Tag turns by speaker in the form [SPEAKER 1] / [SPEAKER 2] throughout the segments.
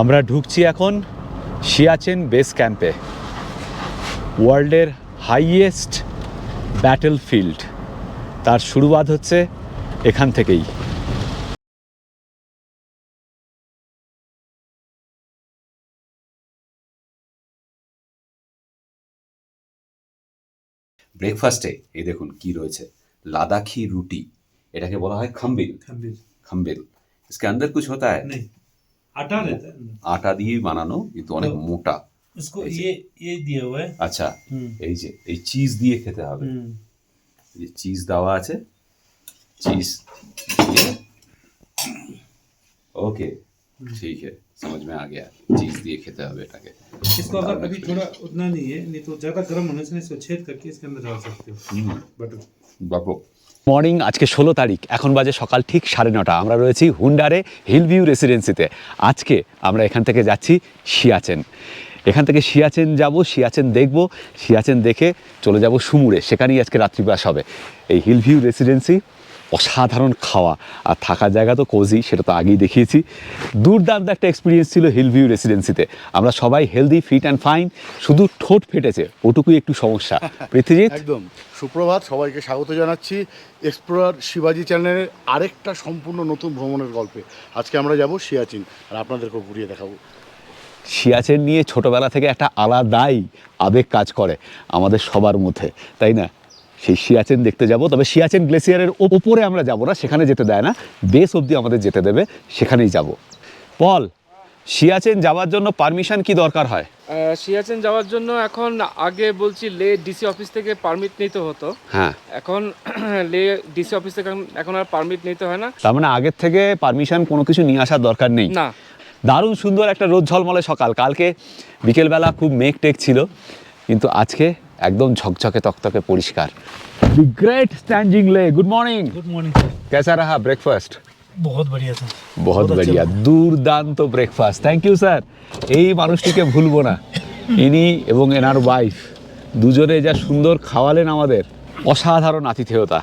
[SPEAKER 1] আমরা ঢুকছি এখন সিয়াচেন বেস ক্যাম্পে, ওয়ার্ল্ডের হাইয়েস্ট ব্যাটল ফিল্ড। তার শুরুয়াত হচ্ছে এখান থেকেই। ব্রেকফাস্টে এই দেখুন কি রয়েছে, লাদাখি রুটি, এটাকে বলা হয় खम्बिल। खम्बिल इसके अंदर कुछ होता है?
[SPEAKER 2] नहीं, आटा रहता है।
[SPEAKER 1] আটা দিয়ে বানানো, কিন্তু অনেক মোটা।
[SPEAKER 2] इसको ये दिया हुआ है।
[SPEAKER 1] আচ্ছা, এই যে এই চিজ দিয়ে খেতে হবে। এই চিজ দেওয়া আছে, চিজ ओके ठीक है, समझ में आ गया। चीज दिए खेते হবে এটাকে।
[SPEAKER 2] इसको अगर अभी थोड़ा उतना नहीं है, नहीं तो ज्यादा गर्म होने से इसको छेद करके इसके अंदर डाल सकते हो बटर।
[SPEAKER 1] বাবু মর্নিং, আজকে 16 তারিখ, এখন বাজে সকাল ঠিক 9:30। আমরা রয়েছি হুন্ডারে হিল ভিউ রেসিডেন্সিতে। আজকে আমরা এখান থেকে যাচ্ছি সিয়াচেন। এখান থেকে সিয়াচেন যাব, সিয়াচেন দেখব, সিয়াচেন দেখে চলে যাব সুমুরে, সেখানেই আজকে রাত্রিবাস হবে। এই হিল ভিউ রেসিডেন্সি অসাধারণ খাওয়া আর থাকার জায়গা তো কোজি, সেটা তো আগেই দেখিয়েছি। দুর্দান্ত একটা এক্সপিরিয়েন্স ছিল হিল ভিউ রেসিডেন্সিতে। আমরা সবাই হেলদি, ফিট অ্যান্ড ফাইন, শুধু ঠোঁট ফেটেছে ওটুকুই একটু সমস্যা। পৃথিবীত
[SPEAKER 3] একদম সুপ্রভাত, সবাইকে স্বাগত জানাচ্ছি এক্সপ্লোরার শিবাজি চ্যানেলের আরেকটা সম্পূর্ণ নতুন ভ্রমণের গল্পে। আজকে আমরা যাব সিয়াচিন, আর আপনাদেরকেও ঘুরিয়ে দেখাবো।
[SPEAKER 1] সিয়াচেন নিয়ে ছোটোবেলা থেকে একটা আলাদাই আবেগ কাজ করে আমাদের সবার মধ্যে, তাই না? সেই সিয়াচেন দেখতে যাব, তবে সিয়াচেন গ্লেসিয়ারের ওপরে আমরা যাব না, সেখানে যেতে দেয় না, বেস অবধি আমাদের যেতে দেবে, সেখানেই যাব। পল, সিয়াচেন যাওয়ার জন্য পারমিশন কি দরকার হয়?
[SPEAKER 4] সিয়াচেন যাওয়ার জন্য এখন, আগে বলছি লে ডিসি অফিস থেকে পারমিট নিতে হতো,
[SPEAKER 1] হ্যাঁ
[SPEAKER 4] এখন লে ডিসি অফিস থেকে এখন আর পারমিট নিতে হয় না।
[SPEAKER 1] তার মানে আগের থেকে পারমিশন কোনো কিছু নিয়ে আসার দরকার নেই।
[SPEAKER 4] না।
[SPEAKER 1] দারুণ সুন্দর একটা রোদ ঝলমলে সকাল। কালকে বিকেলবেলা খুব মেঘ টেক ছিল, কিন্তু আজকে একদম ঝকঝকে তকতকে পরিষ্কার। দি গ্রেট স্ট্যান্ডিং লে, গুড মর্নিং।
[SPEAKER 2] Good morning.
[SPEAKER 1] कैसा रहा ब्रेकफास्ट?
[SPEAKER 2] बहुत बढ़िया था।
[SPEAKER 1] बहुत बढ़िया, দুর্দান্ত ব্রেকফাস্ট। Thank you sir. এই মানুষটিকে ভুলবো না, ইনি এবং এনার ওয়াইফ দুজনে যা সুন্দর খাওয়ালেন আমাদের, অসাধারণ আতিথেয়তা,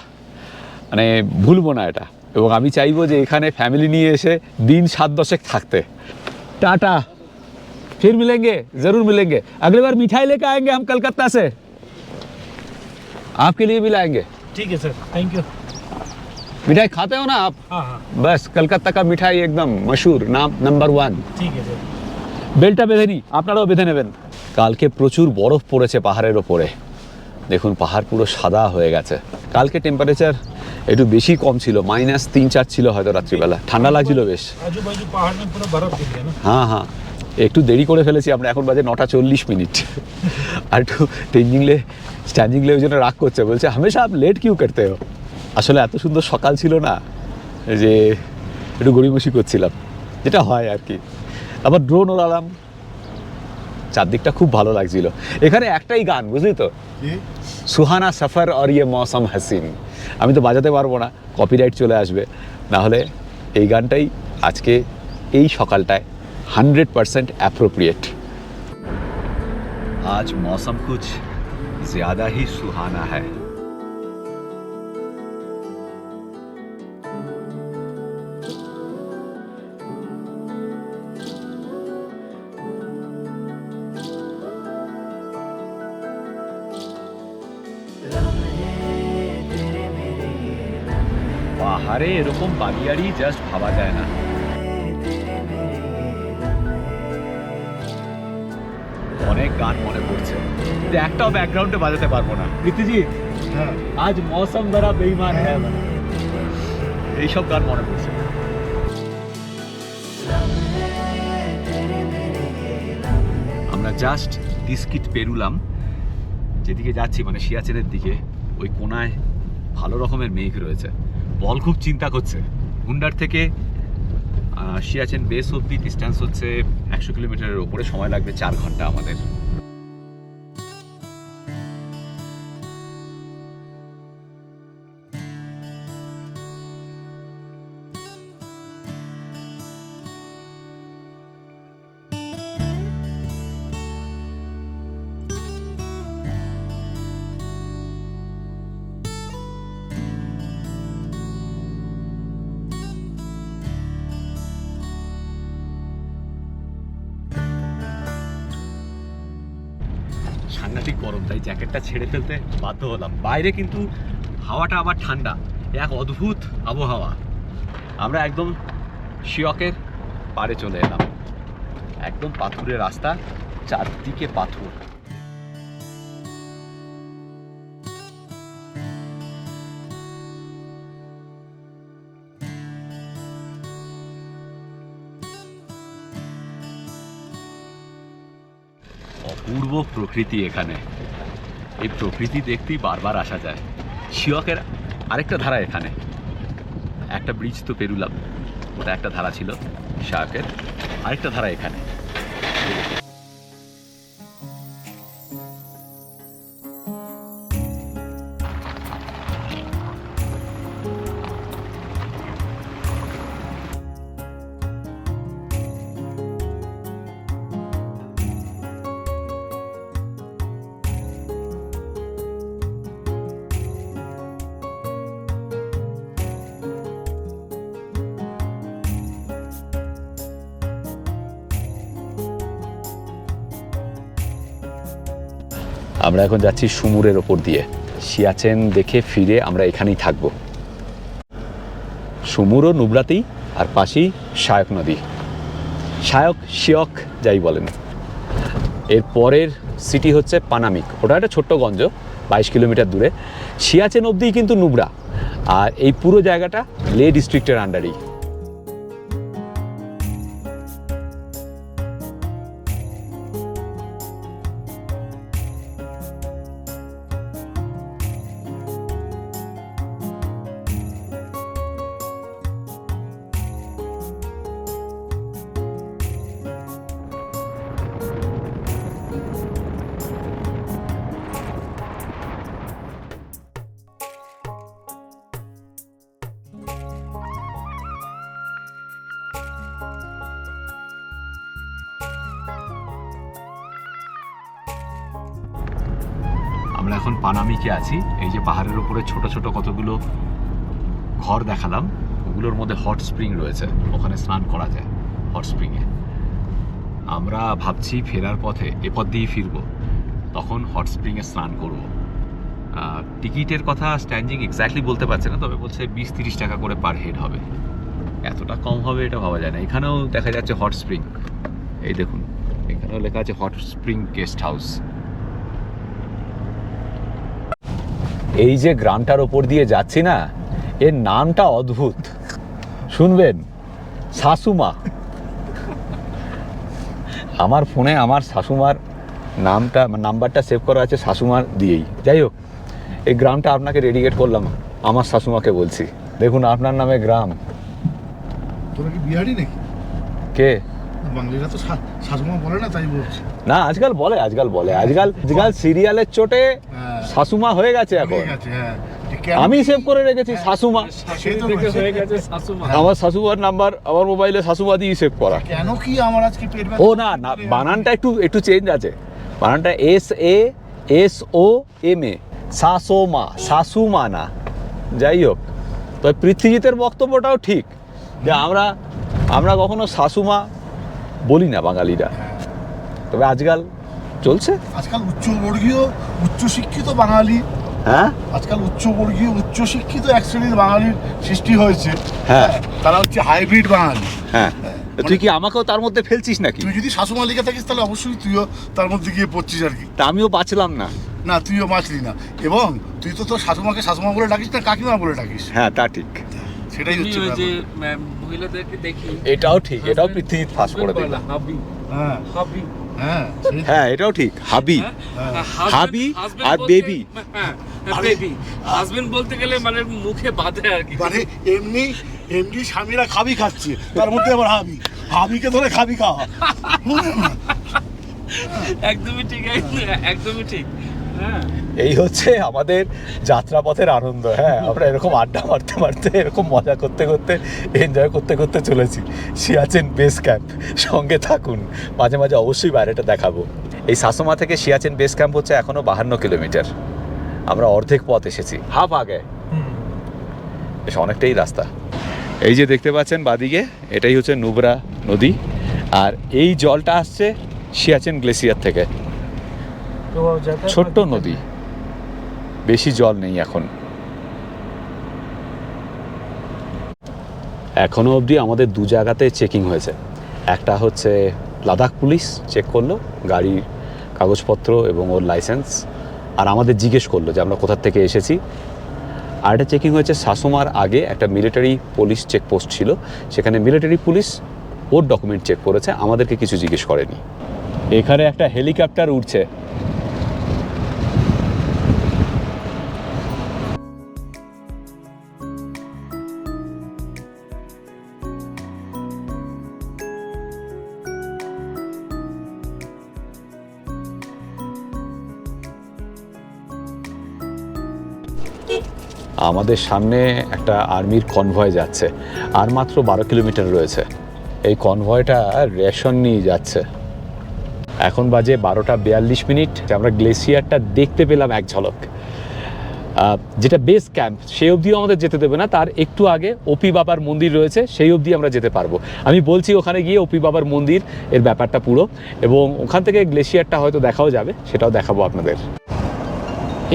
[SPEAKER 1] মানে ভুলবো না এটা। এবং আমি চাইবো যে এখানে ফ্যামিলি নিয়ে এসে দিন 7-10 থাকতে। टाटा, फिर मिलेंगे, ज़रूर मिलेंगे। अगली बार मिठाई लेकर आएंगे हम कलकत्ता से, आपके लिए भी लाएंगे।
[SPEAKER 2] ठीक है सर, थैंक यू।
[SPEAKER 1] मिठाई खाते हो ना आप?
[SPEAKER 2] हाँ हाँ
[SPEAKER 1] बस कलकत्ता का मिठाई एकदम मशहूर, नाम नंबर 1।
[SPEAKER 2] ठीक है सर।
[SPEAKER 1] বেলটা বেঁধে নি, আপনারাও বেঁধে নেবেন। কালকে প্রচুর বরফ পড়েছে পাহাড়ের ওপরে, দেখুন পাহাড় পুরো সাদা হয়ে গেছে। কালকে টেম্পারেচার একটু বেশি কম ছিল, -3-4 ছিল হয়তো রাত্রিবেলা, ঠান্ডা লাগছিল বেশ।
[SPEAKER 2] आजू बाजू पहाड़ में पूरा बर्फ गिर गया ना।
[SPEAKER 1] হ্যাঁ হ্যাঁ, একটু দেরি করে ফেলেছি আমরা, এখন বাজে 9:40। আর একটু স্ট্যান্ডিংলে ওই জন্য রাগ করছে, বলছে হামেশা আপ লেট কিউ করতে হো। আসলে এত সুন্দর সকাল ছিল না যে একটু গড়িমসি করছিলাম, যেটা হয় আর কি। আবার ড্রোন ওড়ালাম, চারদিকটা খুব ভালো লাগছিল। এখানে একটাই গান, বুঝলি তো, সুহানা সফর আর ইয়ে মৌসম হাসিন। আমি তো বাজাতে পারবো না, কপিরাইট চলে আসবে, না হলে এই গানটাই আজকে এই সকালটায় 100% অ্যাপ্রোপ্রিয়েট। আজ মৌসম কুছ ज़्यादा ही सुहाना है। পাহাড়ে এরকম বালিয়াড়ি জাস্ট ভাবা যায় না। অনেক গান মনে পড়ছে, কিন্তু একটাও ব্যাকগ্রাউন্ডে বাজাতে পারবো না। প্রীতিজিৎ, আজ মৌসম বড়া বেঈমান হ্যায়, এইসব গান মনে পড়ছে। আমরা জাস্ট ডিস্কিট পেরুলাম, যেদিকে যাচ্ছি মানে সিয়াচেনের দিকে, ওই কোনায় ভালো রকমের মেঘ রয়েছে। বল খুব চিন্তা করছে, হুন্ডার থেকে সিয়াচেন বেস অব্দি ডিস্টেন্স হচ্ছে 100 কিলোমিটারের ওপরে, সময় লাগবে 4 ঘন্টা আমাদের। সাংঘাতিক গরম, তাই জ্যাকেটটা ছেড়ে ফেলতে বাধ্য হলাম। বাইরে কিন্তু হাওয়াটা আবার ঠান্ডা, এক অদ্ভুত আবহাওয়া। আমরা একদম শিয়কের পাড়ে চলে এলাম, একদম পাথুরের রাস্তা, চারদিকে পাথর। অপূর্ব প্রকৃতি এখানে, এই প্রকৃতি দেখতেই বারবার আসা যায়। শিয়কের আরেকটা ধারা এখানে, একটা ব্রিজ তো পেরুলাম, ওটা একটা ধারা ছিল শিয়কের, আরেকটা ধারা এখানে। আমরা এখন যাচ্ছি সুমুরের ওপর দিয়ে, সিয়াচেন দেখে ফিরে আমরা এখানেই থাকব। সুমুরও নুব্রাতেই, আর পাশেই শায়ক নদী, শায়ক শিয়ক যাই বলেন। এর পরের সিটি হচ্ছে পানামিক, ওটা একটা ছোট্ট গঞ্জ 22 কিলোমিটার দূরে। সিয়াচেন অবধিই কিন্তু নুব্রা, আর এই পুরো জায়গাটা লে ডিস্ট্রিক্টের আন্ডারেই। আমরা এখন পানামিকে আছি। এই যে পাহাড়ের উপরে ছোট ছোট কতগুলো ঘর দেখালাম, ওগুলোর মধ্যে হট স্প্রিং রয়েছে, ওখানে স্নান করা যায় হট স্প্রিংয়ে। আমরা ভাবছি ফেরার পথে এ পথ দিয়েই ফিরবো, তখন হট স্প্রিংয়ে স্নান করব। টিকিটের কথা স্ট্যান্ডিং এক্স্যাক্টলি বলতে পারছে না, তবে বলছে 20-30 টাকা করে পার হেড হবে। এতটা কম হবে এটা ভাবা যায় না। এখানেও দেখা যাচ্ছে হট স্প্রিং, এই দেখুন এখানেও লেখা আছে হট স্প্রিং গেস্ট হাউস। এই যে গ্রামটার ওপর দিয়ে যাচ্ছি না, এর নামটা অদ্ভুত, শুনবেন, শাশুমা। আমার ফোনে আমার শাশুমার নাম্বারটা সেভ করা আছে শাশুমার দিয়েই। যাই হোক, এই গ্রামটা আপনাকে ডেডিকেট করলাম, আমার শাশুমাকে বলছি। দেখুন আপনার নামে গ্রাম।
[SPEAKER 3] তোরা কি বিহারি নাকি?
[SPEAKER 1] কে?
[SPEAKER 3] বাঙালিরা তো শাশুমা বলে না, তাই বলছি।
[SPEAKER 1] না, আজকাল বলে আজকাল সিরিয়ালের চোটে শাশুমা হয়ে গেছে এখন। আমি সেভ করে রেখেছি শাশুমা, আমার শাশুমার নাম্বার আমার মোবাইলে শাশুমা দিয়ে সেভ করা।
[SPEAKER 3] কেন কি আমার আজকে পেট ব্যথা?
[SPEAKER 1] ও না, বানানটা একটু চেঞ্জ আছে, বানানটা SASOMA, শাশুমা না। যাই হোক, তবে পৃথ্বীজিতের বক্তব্যটাও ঠিক, যে আমরা কখনো শাশুমা বলি না বাঙালিরা, তবে আজকাল চলছে।
[SPEAKER 3] আজকাল উচ্চবর্গীয় উচ্চশিক্ষিত বাঙালি,
[SPEAKER 1] হ্যাঁ
[SPEAKER 3] আজকাল উচ্চবর্গীয় উচ্চশিক্ষিত এক শ্রেণীর বাঙালির সৃষ্টি হয়েছে।
[SPEAKER 1] হ্যাঁ,
[SPEAKER 3] তারা হচ্ছে হাইব্রিড বাঙালি।
[SPEAKER 1] হ্যাঁ, তুই কি আমাকেও তার মধ্যে ফেলছিস নাকি?
[SPEAKER 3] তুই যদি শাশুমা লিখে থাকিস তাহলে অবশ্যই তুইও তার মধ্যে গিয়ে পড়ছিস আর কি।
[SPEAKER 1] তা আমিও বাঁচলাম না।
[SPEAKER 3] না, তুইও বাঁচলি না। এবং তুই তো তোর শাশুমাকে শাশুমা বলে ডাকিস না, কাকিমা বলে ডাকিস।
[SPEAKER 1] হ্যাঁ, তা ঠিক,
[SPEAKER 3] সেটাই হচ্ছে
[SPEAKER 4] ওই যে
[SPEAKER 3] ব্যাপার।
[SPEAKER 4] মহিলাদেরকে দেখি,
[SPEAKER 1] এটাও ঠিক, এটাও পৃথ্বীজিৎ ফাঁস করে দিল।
[SPEAKER 4] হাবি,
[SPEAKER 3] হ্যাঁ
[SPEAKER 4] হাবি,
[SPEAKER 3] হ্যাঁ
[SPEAKER 1] হ্যাঁ, এটাও ঠিক, হাবি, হাবি আর বেবি।
[SPEAKER 4] বেবি হাজবেন্ড বলতে গেলে মানে মুখে বাঁধে আর কি।
[SPEAKER 3] মানে এমনি স্বামীরা খাবি খাচ্ছে, তার মধ্যে আবার হাবিকে ধরে খাবি খাওয়া।
[SPEAKER 4] একদমই ঠিক, একদমই ঠিক।
[SPEAKER 1] এই হচ্ছে আমাদের যাত্রাপথের আনন্দ। হ্যাঁ, আমরা এরকম আড্ডা মারতে মারতে, এরকম মজা করতে করতে, এনজয় করতে করতে চলেছি সিয়াচেন বেস ক্যাম্প। সঙ্গে থাকুন, মাঝে মাঝে অবশ্যই বাইরেটা দেখাবো। এই শাশুমা থেকে সিয়াচেন বেস ক্যাম্প হচ্ছে এখনো 52 কিলোমিটার। আমরা অর্ধেক পথ এসেছি, হাফ আগে, বেশ অনেকটাই রাস্তা। এই যে দেখতে পাচ্ছেন বাদিকে, এটাই হচ্ছে নুব্রা নদী, আর এই জলটা আসছে সিয়াচেন গ্লেসিয়ার থেকে।
[SPEAKER 2] तो वो जाता है
[SPEAKER 1] ছোট্ট নদী, বেশি জল নেই এখন। এখনো অবধি আমাদের দু জায়গাতে চেকিং হয়েছে। একটা হচ্ছে লাদাখ পুলিশ চেক করলো গাড়ির কাগজপত্র এবং ওর লাইসেন্স, আর আমাদের জিজ্ঞেস করলো যে আমরা কোথা থেকে এসেছি। আর একটা চেকিং হয়েছে সাসোমার আগে একটা মিলিটারি পুলিশ চেকপোস্ট ছিল, সেখানে মিলিটারি পুলিশ ওর ডকুমেন্ট চেক করেছে, আমাদেরকে কিছু জিজ্ঞেস করেনি। এখানে একটা হেলিকপ্টার উঠছে। আমাদের সামনে একটা আর্মির কনভয় যাচ্ছে, আর মাত্র 12 কিলোমিটার রয়েছে। এই কনভয়টা রেশন নিয়ে যাচ্ছে। এখন বাজে 12:42। আমরা গ্লেসিয়ারটা দেখতে পেলাম এক ঝলক। যেটা বেস ক্যাম্প সেই অবধিও আমাদের যেতে দেবে না, তার একটু আগে ওপি বাবার মন্দির রয়েছে, সেই অবধি আমরা যেতে পারবো। আমি বলছি ওখানে গিয়ে ওপি বাবার মন্দির এর ব্যাপারটা পুরো, এবং ওখান থেকে গ্লেসিয়ারটা হয়তো দেখাও যাবে, সেটাও দেখাবো আপনাদের।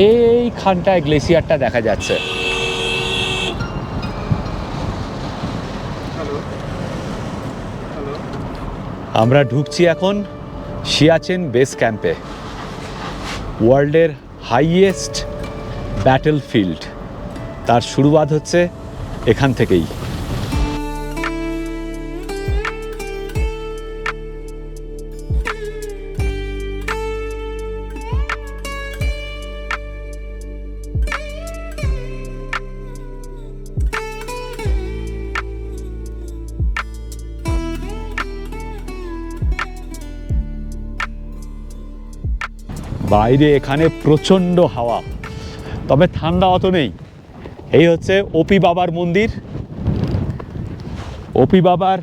[SPEAKER 1] এইখানটায় গ্লেসিয়ারটা দেখা যাচ্ছে। আমরা ঢুকছি এখন সিয়াচেন বেস ক্যাম্পে, ওয়ার্ল্ডের হাইয়েস্ট ব্যাটল ফিল্ড। তার শুরুয়াত হচ্ছে এখান থেকেই। বাইরে এখানে প্রচণ্ড হাওয়া, তবে ঠান্ডা অত নেই। এই হচ্ছে ওপি বাবার মন্দির। ওপি বাবার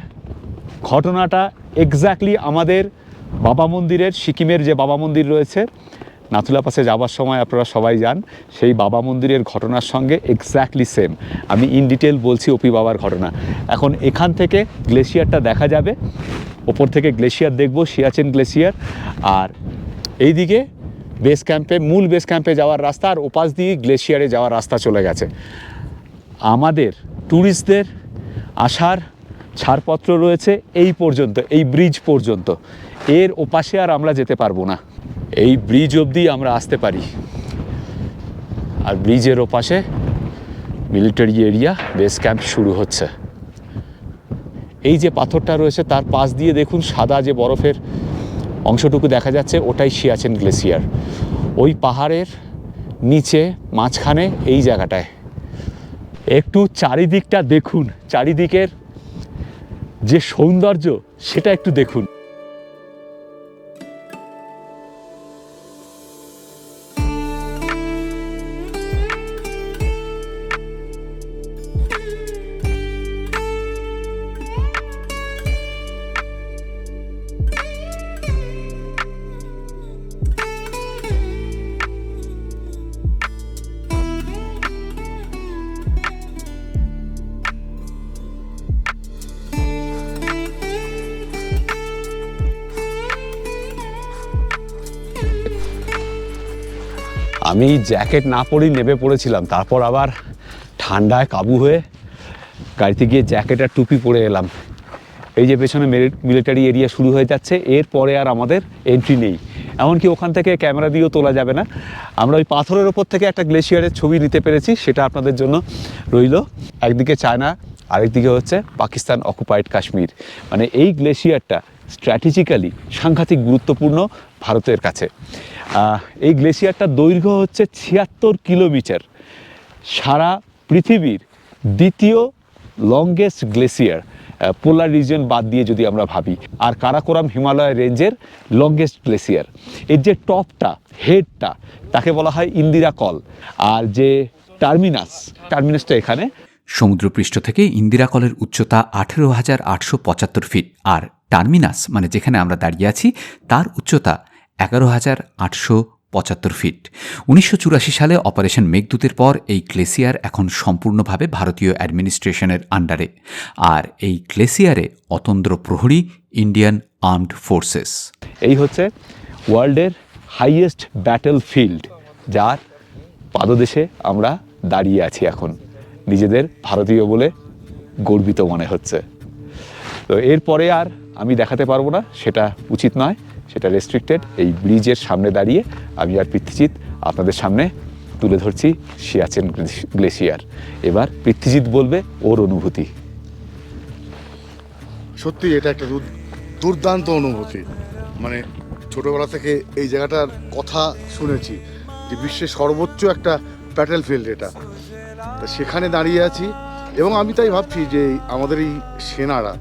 [SPEAKER 1] ঘটনাটা এক্স্যাক্টলি আমাদের বাবা মন্দিরের, সিকিমের যে বাবা মন্দির রয়েছে নাথুলা পাসে যাওয়ার সময় আপনারা সবাই যান, সেই বাবা মন্দিরের ঘটনার সঙ্গে এক্স্যাক্টলি সেম। আমি ইন ডিটেল বলছি ওপি বাবার ঘটনা। এখন এখান থেকে গ্লেসিয়ারটা দেখা যাবে, ওপর থেকে গ্লেসিয়ার দেখব, সিয়াচেন গ্লেসিয়ার। আর এইদিকে বেস ক্যাম্পে, মূল বেস ক্যাম্পে যাওয়ার রাস্তা, আর ওপাশ দিয়ে গ্লেসিয়ারে যাওয়ার রাস্তা চলে গেছে। আমাদের ট্যুরিস্টদের আসার ছাড়পত্র রয়েছে এই পর্যন্ত, এই ব্রিজ পর্যন্ত। এর ওপাশে আর আমরা যেতে পারবো না। এই ব্রিজ অবধি আমরা আসতে পারি, আর ব্রিজের ওপাশে মিলিটারি এরিয়া, বেস ক্যাম্প শুরু হচ্ছে। এই যে পাথরটা রয়েছে তার পাশ দিয়ে দেখুন সাদা যে বরফের অংশটুকু দেখা যাচ্ছে, ওটাই সিয়াচেন গ্লেসিয়ার। ওই পাহাড়ের নিচে মাঝখানে এই জায়গাটায় একটু চারিদিকটা দেখুন, চারিদিকের যে সৌন্দর্য সেটা একটু দেখুন। আমি জ্যাকেট না পরেই নেমে পড়েছিলাম, তারপর আবার ঠান্ডায় কাবু হয়ে গাড়িতে গিয়ে জ্যাকেট আর টুপি পরে এলাম। এই যে পেছনে মিলিটারি এরিয়া শুরু হয়ে যাচ্ছে, এরপরে আর আমাদের এন্ট্রি নেই, এমনকি ওখান থেকে ক্যামেরা দিয়েও তোলা যাবে না। আমরা ওই পাথরের ওপর থেকে একটা গ্লেসিয়ারের ছবি নিতে পেরেছি, সেটা আপনাদের জন্য রইল। একদিকে চায়না, আরেকদিকে হচ্ছে পাকিস্তান অকুপাইড কাশ্মীর। মানে এই গ্লেসিয়ারটা স্ট্র্যাটেজিক্যালি সাংঘাতিক গুরুত্বপূর্ণ ভারতের কাছে। এই গ্লেসিয়ারটার দৈর্ঘ্য হচ্ছে 76 কিলোমিটার, সারা পৃথিবীর দ্বিতীয় লংগেস্ট গ্লেসিয়ার, পোলার রিজিয়ন বাদ দিয়ে যদি আমরা ভাবি, আর কারাকোরাম হিমালয় রেঞ্জের লংগেস্ট গ্লেসিয়ার। এর যে টপটা, হেডটা, তাকে বলা হয় ইন্দিরা কল, আর যে টার্মিনাসটা এখানে।
[SPEAKER 5] সমুদ্রপৃষ্ঠ থেকে ইন্দিরা কলের উচ্চতা 18,875 ফিট, আর টার্মিনাস মানে যেখানে আমরা দাঁড়িয়ে আছি তার উচ্চতা 11,875 ফিট। 1984 সালে অপারেশন মেঘদূতের পর এই গ্লেসিয়ার এখন সম্পূর্ণভাবে ভারতীয় অ্যাডমিনিস্ট্রেশনের আন্ডারে, আর এই গ্লেসিয়ারে অতন্দ্র প্রহরী ইন্ডিয়ান আর্মড ফোর্সেস।
[SPEAKER 1] এই হচ্ছে ওয়ার্ল্ডের হাইয়েস্ট ব্যাটল ফিল্ড, যার পাদদেশে আমরা দাঁড়িয়ে আছি এখন, নিজেদের ভারতীয় বলে গর্বিত মনে হচ্ছে। তো এরপরে আর আমি দেখাতে পারবো না, সেটা উচিত নয়, সেটা রেস্ট্রিক্টেড। এই ব্রিজের সামনে দাঁড়িয়ে আমি আর পৃথ্বীজিৎ আপনাদের সামনে তুলে ধরছি সিয়াচেন গ্লেসিয়ার। এবার পৃথ্বীজিৎ বলবে ওর অনুভূতি।
[SPEAKER 3] সত্যি এটা একটা দুর্দান্ত অনুভূতি। মানে ছোটোবেলা থেকে এই জায়গাটার কথা শুনেছি যে বিশ্বের সর্বোচ্চ একটা ব্যাটেল ফিল্ড এটা, তা সেখানে দাঁড়িয়ে আছি। এবং আমি তাই ভাবছি যে আমাদের এই সেনারা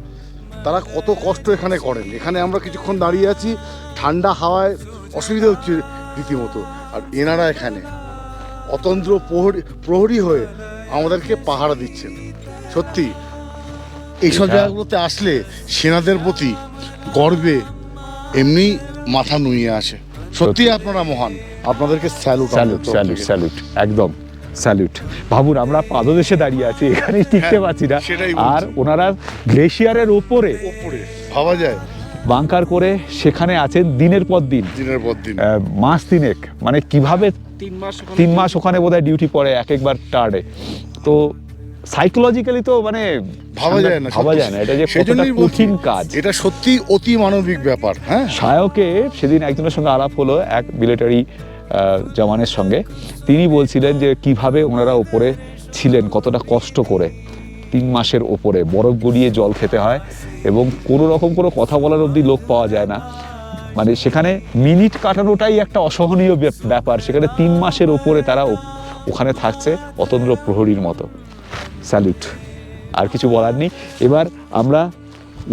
[SPEAKER 3] তারা কত কষ্ট এখানে করেন। এখানে আমরা কিছুক্ষণ দাঁড়িয়ে আছি, ঠান্ডা হাওয়ায় অসুবিধা হচ্ছে রীতিমতো, আর এনারা এখানে অতন্দ্র প্রহরী হয়ে আমাদেরকে পাহারা দিচ্ছেন। সত্যি এইসব জায়গাগুলোতে আসলে সেনাদের প্রতি গর্বে এমনি মাথা নুয়ে আসে। সত্যি আপনারা মহান, আপনাদেরকে স্যালুট।
[SPEAKER 1] স্যালুট স্যালুট স্যালুট, একদম স্যালুট। ভাবুন আমরা পাদদেশে দাঁড়িয়ে আছি, এখানে টিকতে পারছি না,
[SPEAKER 3] সেটাই বলছি।
[SPEAKER 1] আর ওনারা গ্লেশিয়ারের ওপরে
[SPEAKER 3] ভাবা যায়
[SPEAKER 1] বাংকার করে সেখানে আছেন দিনের পর দিন,
[SPEAKER 3] দিনের পর দিন,
[SPEAKER 1] মাস তিনেক। মানে কিভাবে
[SPEAKER 4] 3 মাস
[SPEAKER 1] 3 মাস ওখানে বোধহয় ডিউটি পড়ে এক একবার টার্ডে। তো সাইকোলজিক্যালি তো মানে
[SPEAKER 3] ভাবা যায় না,
[SPEAKER 1] ভাবা যায় না এটা যে কতটা
[SPEAKER 3] সেজন্যই বলছি,
[SPEAKER 1] কঠিন কাজ।
[SPEAKER 3] এটা সত্যি অতি মানবিক ব্যাপার। হ্যাঁ,
[SPEAKER 1] সায়কে সেদিন একজনের সঙ্গে আলাপ হলো, এক মিলিটারি জওয়ানের সঙ্গে। তিনি বলছিলেন যে কিভাবে ওনারা ওপরে ছিলেন, কতটা কষ্ট করে 3 মাসের ওপরে বরফ গড়িয়ে জল খেতে হয়, এবং কোনো রকম কোনো কথা বলার অবধি লোক পাওয়া যায় না। মানে সেখানে মিনিট কাটানোটাই একটা অসহনীয় ব্যাপার, সেখানে 3 মাসের ওপরে তারা ওখানে থাকছে অতন্দ্র প্রহরীর মতো। স্যালুট, আর কিছু বলার নেই। এবার আমরা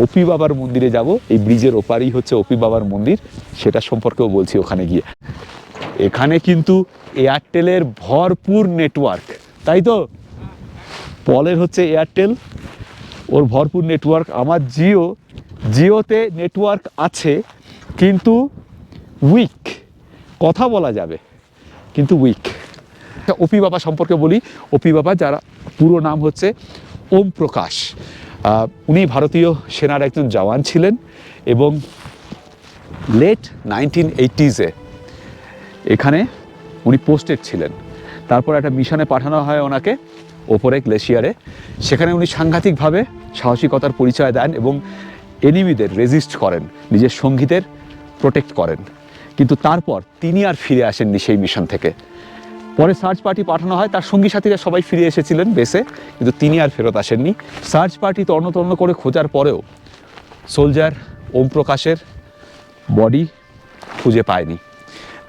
[SPEAKER 1] ওপি বাবার মন্দিরে যাব। এই ব্রিজের ওপারেই হচ্ছে ওপি বাবার মন্দির, সেটা সম্পর্কেও বলছি ওখানে গিয়ে। এখানে কিন্তু এয়ারটেলের ভরপুর নেটওয়ার্ক, তাই তো? পলের হচ্ছে এয়ারটেল, ওর ভরপুর নেটওয়ার্ক। আমার জিওতে নেটওয়ার্ক আছে কিন্তু উইক, কথা বলা যাবে কিন্তু উইক। ওপি বাবা সম্পর্কে বলি। ওপি বাবা, যারা পুরো নাম হচ্ছে ওম প্রকাশ, উনি ভারতীয় সেনার একজন জওয়ান ছিলেন, এবং লেট 1980s এখানে উনি পোস্টেড ছিলেন। তারপর একটা মিশনে পাঠানো হয় ওনাকে ওপরে গ্লেশিয়ারে। সেখানে উনি সাংঘাতিকভাবে সাহসিকতার পরিচয় দেন এবং এনিমিদের রেজিস্ট করেন, নিজের সঙ্গীদের প্রোটেক্ট করেন। কিন্তু তারপর তিনি আর ফিরে আসেননি সেই মিশন থেকে। পরে সার্চ পার্টি পাঠানো হয়, তার সঙ্গী সাথীরা সবাই ফিরে এসেছিলেন বেসে, কিন্তু তিনি আর ফেরত আসেননি। সার্চ পার্টি তন্ন করে খোঁজার পরেও সোলজার ওম প্রকাশের বডি খুঁজে পায়নি।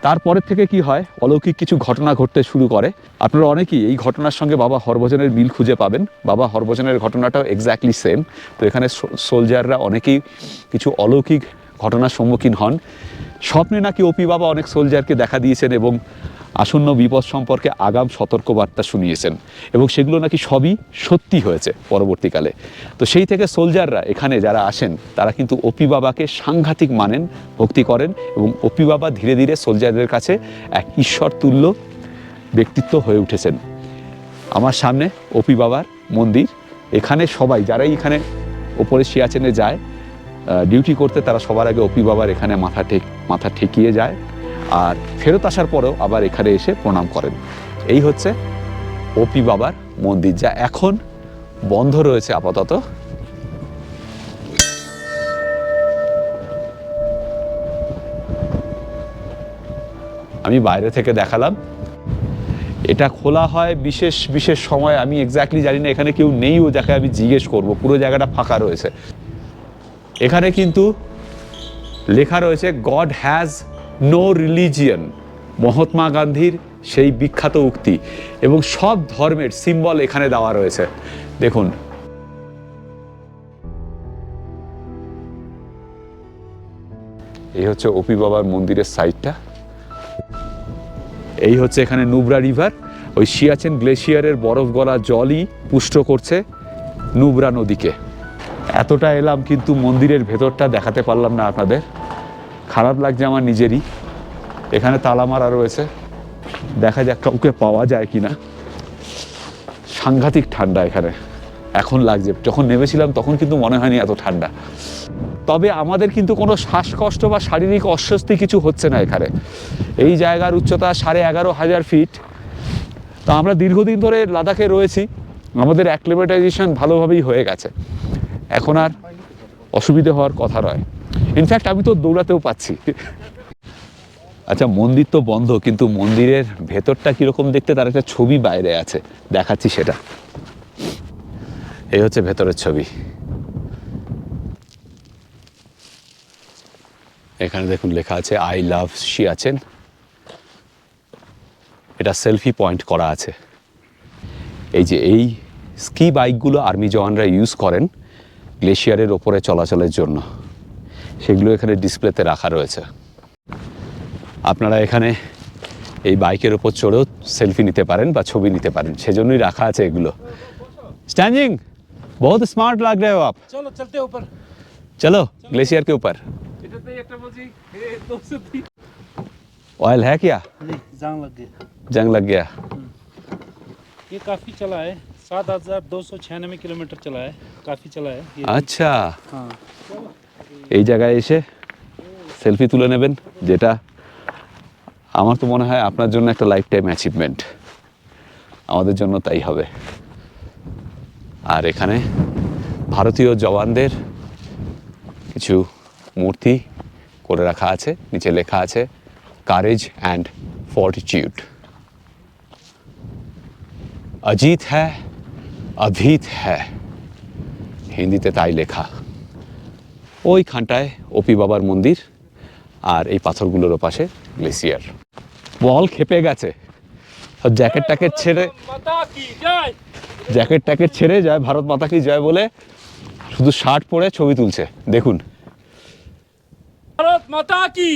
[SPEAKER 1] তারপরের থেকে কি হয়, অলৌকিক কিছু ঘটনা ঘটতে শুরু করে। আপনারা অনেকেই এই ঘটনার সঙ্গে বাবা হরভজনের মিল খুঁজে পাবেন। বাবা হরভজনের ঘটনাটাও এক্স্যাক্টলি সেম। তো এখানে সোলজাররা অনেকেই কিছু অলৌকিক ঘটনার সম্মুখীন হন। স্বপ্নে নাকি ওপি বাবা অনেক সোলজারকে দেখা দিয়েছেন এবং আসন্ন বিপদ সম্পর্কে আগাম সতর্কবার্তা শুনিয়েছেন, এবং সেগুলো নাকি সবই সত্যি হয়েছে পরবর্তীকালে। তো সেই থেকে সোলজাররা এখানে যারা আসেন তারা কিন্তু ওপি বাবাকে সাংঘাতিক মানেন, ভক্তি করেন, এবং ওপি বাবা ধীরে ধীরে সোলজারদের কাছে এক ঈশ্বর তুল্য ব্যক্তিত্ব হয়ে উঠেছেন। আমার সামনে ওপি বাবার মন্দির। এখানে সবাই যারাই এখানে ওপরে সিয়াচেনে যায় ডিউটি করতে, তারা সবার আগে ওপি বাবার এখানে মাথা ঠেকিয়ে যায়, আর ফেরত আসার পরেও আবার এখানে এসে প্রণাম করেন। এই হচ্ছে ওপি বাবার মন্দির, যা এখন বন্ধ রয়েছে আপাতত। আমি বাইরে থেকে দেখালাম। এটা খোলা হয় বিশেষ বিশেষ সময়, আমি এক্স্যাক্টলি জানি না, এখানে কেউ নেই, ও যাকে আমি জিজ্ঞেস করব। পুরো জায়গাটা ফাঁকা রয়েছে। এখানে কিন্তু লেখা রয়েছে God has no religion, Mahatma গান্ধীর সেই বিখ্যাত উক্তি, এবং সব ধর্মের সিম্বল এখানে দেওয়া রয়েছে। দেখুন, এই হচ্ছে ওপি বাবার মন্দিরের সাইডটা। এই হচ্ছে এখানে নুব্রা রিভার, ওই সিয়াচেন গ্লেশিয়ারের বরফ গলা জলই পুষ্ট করছে নুব্রা নদীকে। এতটা এলাম কিন্তু মন্দিরের ভেতরটা দেখাতে পারলাম না আপনাদের, খারাপ লাগছে আমার নিজেরই। এখানে তালা মারা রয়েছে, দেখা যাক কাউকে পাওয়া যায় কিনা। সাংঘাতিক ঠান্ডা এখানে, এখন লাগছে, যখন নেমেছিলাম তখন কিন্তু মনে হয়নি এত ঠান্ডা। তবে আমাদের কিন্তু কোনো শ্বাসকষ্ট বা শারীরিক অস্বস্তি কিছু হচ্ছে না এখানে। এই জায়গার উচ্চতা 11,500 ফিট। তো আমরা দীর্ঘদিন ধরে লাদাখে রয়েছি, আমাদের অ্যাক্লিমেটাইজেশন ভালোভাবেই হয়ে গেছে, এখন আর অসুবিধে হওয়ার কথা নয়। ইনফ্যাক্ট আমি তো দৌড়াতেও পাচ্ছি। আচ্ছা, মন্দির তো বন্ধ, কিন্তু মন্দিরের ভেতরটা কীরকম দেখতে তার একটা ছবি বাইরে আছে, দেখাচ্ছি সেটা। এই হচ্ছে ভেতরের ছবি। এখানে দেখুন লেখা আছে আই লাভ সিয়াচেন। এটা সেলফি পয়েন্ট করা আছে। এই যে এই স্কি বাইকগুলো আর্মি জওয়ানরা ইউজ করেন গ্লেশিয়ারের ওপরে চলাচলের জন্য, সেগুলো এখানে ডিসপ্লেতে রাখা রয়েছে। আপনারা এখানে এই বাইকের ওপর চড়েও সেলফি নিতে পারেন বা ছবি নিতে পারেন, সেজন্যই রাখা আছে এগুলো। स्टैंडिंग बहुत स्मार्ट लग रहे हो आप।
[SPEAKER 2] चलो चलते ऊपर।
[SPEAKER 1] चलो ग्लेशियर के ऊपर।
[SPEAKER 4] এটাতেই একটা বলছি 203
[SPEAKER 1] ऑयल है क्या?
[SPEAKER 2] नहीं, जाम लग गया।
[SPEAKER 1] जंग लग गया।
[SPEAKER 2] ये काफी चला है, 7,296 किलोमीटर चला है, काफी चला है ये।
[SPEAKER 1] আচ্ছা,
[SPEAKER 2] हाँ,
[SPEAKER 1] এই জায়গায় এসে সেলফি তুলে নেবেন, যেটা আমার তো মনে হয় আপনার জন্য একটা লাইফ টাইম অ্যাচিভমেন্ট, আমাদের জন্য তাই হবে। আর এখানে ভারতীয় জওয়ানদের কিছু মূর্তি করে রাখা আছে, নিচে লেখা আছে কারেজ অ্যান্ড ফর্টিটিউড। অজিত হ্যায় অভিত হ্যায়, হিন্দিতে তাই লেখা। ওইখানটায় ওপি বাবার মন্দির, আর এই পাথরগুলোর পাশে গ্লেসিয়ার। বল খেপে গেছে, জ্যাকেট ট্যাকেট ছেড়ে
[SPEAKER 4] মাতা কি জয়,
[SPEAKER 1] জ্যাকেট ট্যাকেট ছেড়ে যায় ভারত মাতা কি জয় বলে শুধু শার্ট পরে ছবি তুলছে। দেখুন,
[SPEAKER 4] ভারত মাতা কি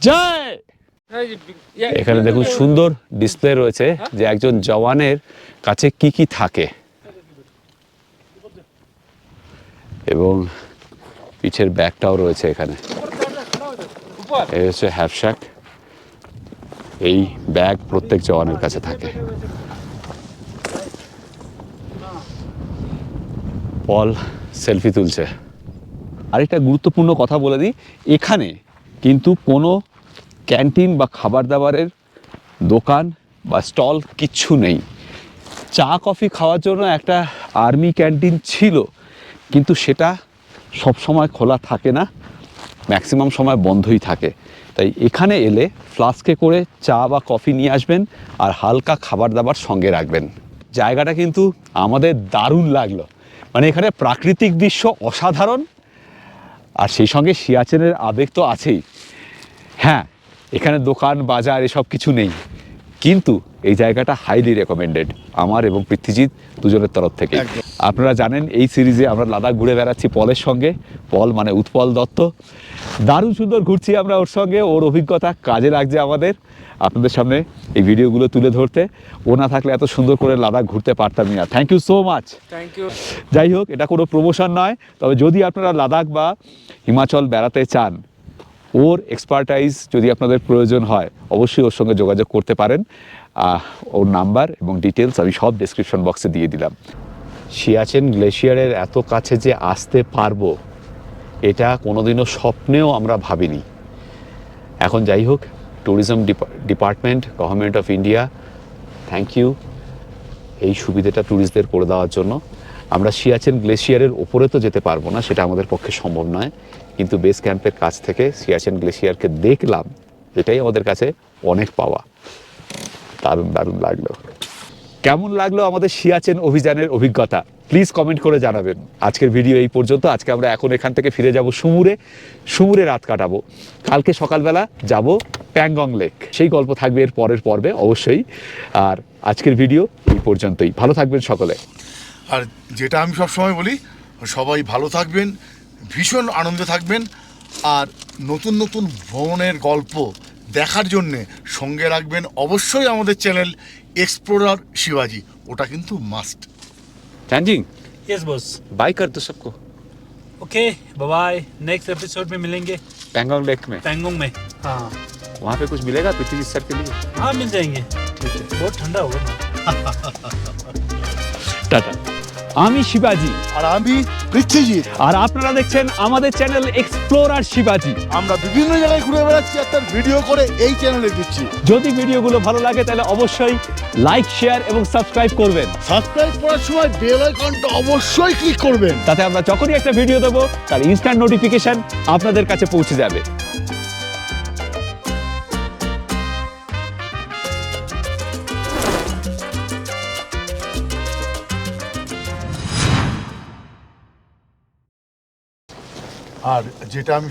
[SPEAKER 1] জয়। এখানে দেখুন সুন্দর ডিসপ্লে রয়েছে যে একজন জওয়ানের কাছে কি কি থাকে, এবং পিছের ব্যাগটাও রয়েছে এখানে। এই হচ্ছে হ্যাপশ্যাক, এই ব্যাগ প্রত্যেক জওয়ানের কাছে থাকে। পল সেলফি তুলছে। আরেকটা গুরুত্বপূর্ণ কথা বলে দিই, এখানে কিন্তু কোনো ক্যান্টিন বা খাবার দাবারের দোকান বা স্টল কিচ্ছু নেই। চা কফি খাওয়ার জন্য একটা আর্মি ক্যান্টিন ছিল, কিন্তু সেটা সব সময় খোলা থাকে না, ম্যাক্সিমাম সময় বন্ধই থাকে। তাই এখানে এলে ফ্লাস্কে করে চা বা কফি নিয়ে আসবেন, আর হালকা খাবার দাবার সঙ্গে রাখবেন। জায়গাটা কিন্তু আমাদের দারুণ লাগলো, মানে এখানে প্রাকৃতিক দৃশ্য অসাধারণ, আর সেই সঙ্গে সিয়াচেনের আবেগ তো আছেই। হ্যাঁ, এখানে দোকান বাজার এসব কিছু নেই, কিন্তু এই জায়গাটা হাইলি রেকমেন্ডেড আমার এবং পৃথ্বীজিৎ দুজনের তরফ থেকে। আপনারা জানেন এই সিরিজে আমরা লাদাখ ঘুরে বেড়াচ্ছি পলের সঙ্গে। পল মানে উৎপল দত্ত, দারুণ সুন্দর ঘুরছি আমরা ওর সঙ্গে, ওর অভিজ্ঞতা কাজে লাগছে আমাদের আপনাদের সামনে এই ভিডিওগুলো তুলে ধরতে। ও না থাকলে এত সুন্দর করে লাদাখ ঘুরতে পারতামই না। Thank you so much.
[SPEAKER 4] Thank you.
[SPEAKER 1] যাই হোক, এটা কোনো প্রমোশন নয়, তবে যদি আপনারা লাদাখ বা হিমাচল বেড়াতে চান, ওর এক্সপার্টাইজ যদি আপনাদের প্রয়োজন হয়, অবশ্যই ওর সঙ্গে যোগাযোগ করতে পারেন। ওর নাম্বার এবং ডিটেলস আমি সব ডেসক্রিপশন বক্সে দিয়ে দিলাম। সিয়াচেন গ্লেশিয়ারের এত কাছে যে আসতে পারবো, এটা কোনোদিনও স্বপ্নেও আমরা ভাবিনি। এখন যাই হোক, tourism department, government of India, thank you এই সুবিধাটা ট্যুরিস্টদের করে দেওয়ার জন্য। আমরা সিয়াচেন গ্লেশিয়ারের ওপরে তো যেতে পারবো না, সেটা আমাদের পক্ষে সম্ভব নয়, কিন্তু বেস ক্যাম্পের কাছ থেকে সিয়াচেন গ্লেশিয়ারকে দেখলাম, এটাই আমাদের কাছে অনেক পাওয়া। দারুণ দারুণ লাগলো। কেমন লাগলো আমাদের সিয়াচেন অভিযানের অভিজ্ঞতা প্লিজ কমেন্ট করে জানাবেন। আজকের ভিডিও এই পর্যন্ত। আজকে আমরা এখন এখান থেকে ফিরে যাব সুমুরে রাত কাটাবো। কালকে সকালবেলা যাব প্যাংগং লেক, সেই গল্প থাকবে এর পরের পর্বে অবশ্যই। আর আজকের ভিডিও এই পর্যন্তই। ভালো থাকবেন সকলে।
[SPEAKER 3] আর যেটা আমি সবসময় বলি, সবাই ভালো থাকবেন, ভীষণ আনন্দে থাকবেন, আর নতুন নতুন ভ্রমণের গল্প দেখার জন্যে সঙ্গে রাখবেন অবশ্যই আমাদের চ্যানেল এক্সপ্লোরার শিবাজি, ওটা কিন্তু must.
[SPEAKER 1] Changing
[SPEAKER 2] yes boss.
[SPEAKER 1] Bye कर दो सबको।
[SPEAKER 2] Okay, bye bye, next episode में मिलेंगे
[SPEAKER 1] पैंगोंग लेक में।
[SPEAKER 2] पैंगोंग में। हाँ
[SPEAKER 1] वहाँ पे कुछ मिलेगा पृथ्वी सर के लिए?
[SPEAKER 2] हाँ, मिल जाएंगे, बहुत ठंडा होगा।
[SPEAKER 1] टाटा। আমি শিবাজি,
[SPEAKER 3] আর আমি পৃথ্বীজিৎ।
[SPEAKER 1] আর আপনারা দেখছেন আমাদের চ্যানেল এক্সপ্লোরার শিবাজি।
[SPEAKER 3] আমরা বিভিন্ন জায়গায় ঘুরে বেড়াচ্ছি আর তার ভিডিও করে এই চ্যানেলে দিচ্ছি।
[SPEAKER 1] যদি ভিডিওগুলো ভালো লাগে তাহলে অবশ্যই লাইক, শেয়ার এবং সাবস্ক্রাইব করবেন।
[SPEAKER 3] সাবস্ক্রাইব করার সময় বেল আইকনটা অবশ্যই ক্লিক করবেন,
[SPEAKER 1] তাতে আমরা যখনই একটা ভিডিও দেবো তার ইনস্ট্যান্ট নোটিফিকেশন আপনাদের কাছে পৌঁছে যাবে।
[SPEAKER 3] আর যেটা আমি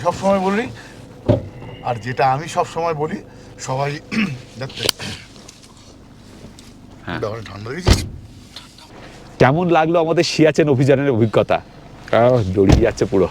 [SPEAKER 3] সব সময় বলি সবাই দেখতে ঠান্ডা লেগেছে।
[SPEAKER 1] কেমন লাগলো আমাদের সিয়াচেন অভিযানের অভিজ্ঞতা? জড়িয়ে যাচ্ছে পুরো।